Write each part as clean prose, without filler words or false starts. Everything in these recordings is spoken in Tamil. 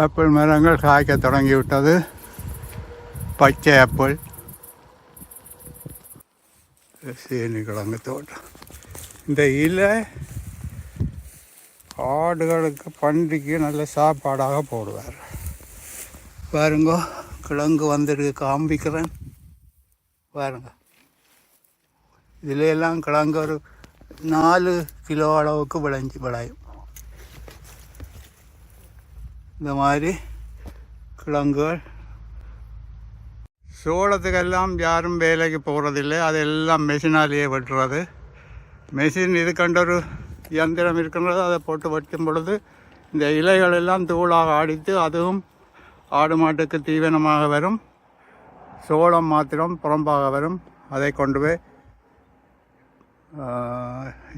ஆப்பிள் மரங்கள் காய்க்க தொடங்கிவிட்டது. பச்சை ஆப்பிள், சீனி கிழங்கு தோட்டம். இந்த இலை ஆடுகளுக்கு பன்றிக்கு நல்ல சாப்பாடாக போடுவார். பாருங்க, கிழங்கு வந்துருக்கு, காண்பிக்கிறேன் பாருங்க. இதில் எல்லாம் கிழங்கு ஒரு 4 கிலோ அளவுக்கு விளையும். இந்த மாதிரி கிழங்குகள். சோளத்துக்கெல்லாம் யாரும் வேலைக்கு போகிறதில்லை, அதெல்லாம் மெஷினாலேயே வெட்டுறது. மெஷின் இது கண்டொரு இயந்திரம் இருக்கின்றது. அதை போட்டு வெட்டும் பொழுது இந்த இலைகள் எல்லாம் தூளாக அடித்து அதுவும் ஆடு மாட்டுக்கு தீவனமாக வரும். சோளம் மாத்திரம் புறம்பாக வரும். அதை கொண்டு போய்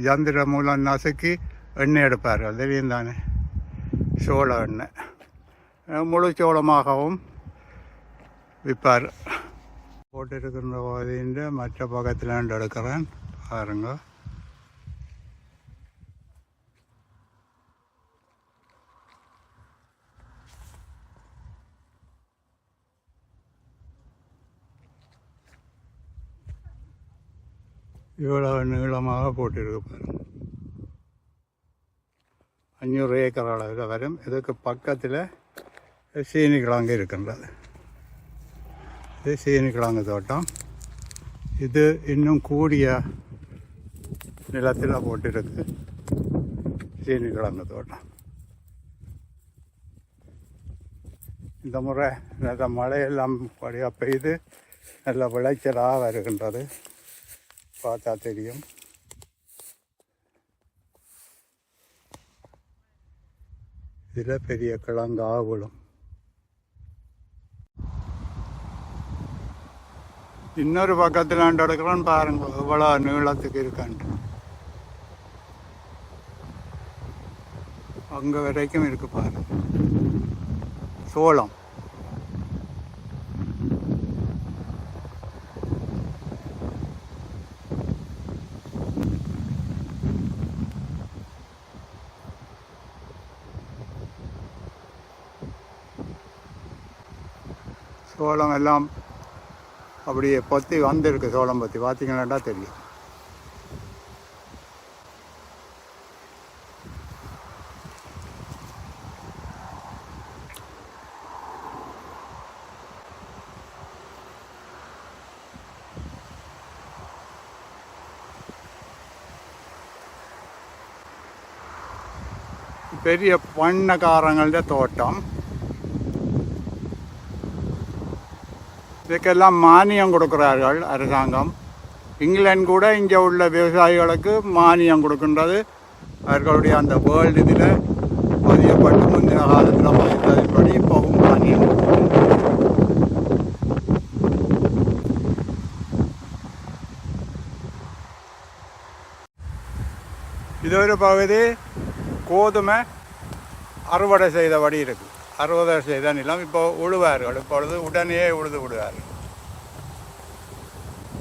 இயந்திரம் மூலம் நசுக்கி எண்ணெய் எடுப்பார்கள். தெரியும் தானே, சோள எண்ணெய். முழு சோளமாகவும் விற்பார். போட்டிருக்கின்ற பாதின்ற மற்ற பக்கத்தில் எடுக்கிறேன் பாருங்க. இவ்வளவு நீளமாக போட்டிருக்கு பாருங்க. 500 ஏக்கர் அளவில் வரும். இதுக்கு பக்கத்தில் சீனி கிழங்கு இருக்கின்றது. இது சீனி கிழங்கு தோட்டம். இது இன்னும் கூடிய நிலத்தில் போட்டிருக்கு சீனி கிழங்கு தோட்டம். இந்த முறை நல்ல மழையெல்லாம் படியாக பெய்து நல்ல விளைச்சலாக வருகின்றது. பார்த்தா தெரியும். இதில் பெரிய கிழங்காக விழும். இன்னொரு பக்கத்தில் எடுக்கிறோன்னு பாருங்க, இவ்வளோ நீளத்துக்கு இருக்கான்ட்டு. அங்கே வரைக்கும் இருக்கு பாருங்க சோளம். சோளம் எல்லாம் அப்படியே பற்றி வந்திருக்கு. சோளம் பற்றி பார்த்தீங்கன்னா தெரியும். பெரிய பண்ணக்காரங்கள தோட்டம். இதுக்கெல்லாம் மானியம் கொடுக்குறார்கள் அரசாங்கம். இங்கிலாந்து கூட இங்கே உள்ள விவசாயிகளுக்கு மானியம் கொடுக்கின்றது. அவர்களுடைய அந்த வேர்ல்டு இதில் பதியப்பட்டு முந்தின காலத்தில் பதிந்ததின்படி இப்போவும் மானியம் கொடுக்கின்றது. இது ஒரு பகுதி கோதுமை அறுவடை செய்தபடி இருக்குது. அறுவடை செய்த நிலம் இப்போ உழுவார்கள். இப்பொழுது உடனே உழுது விடுவார்கள்.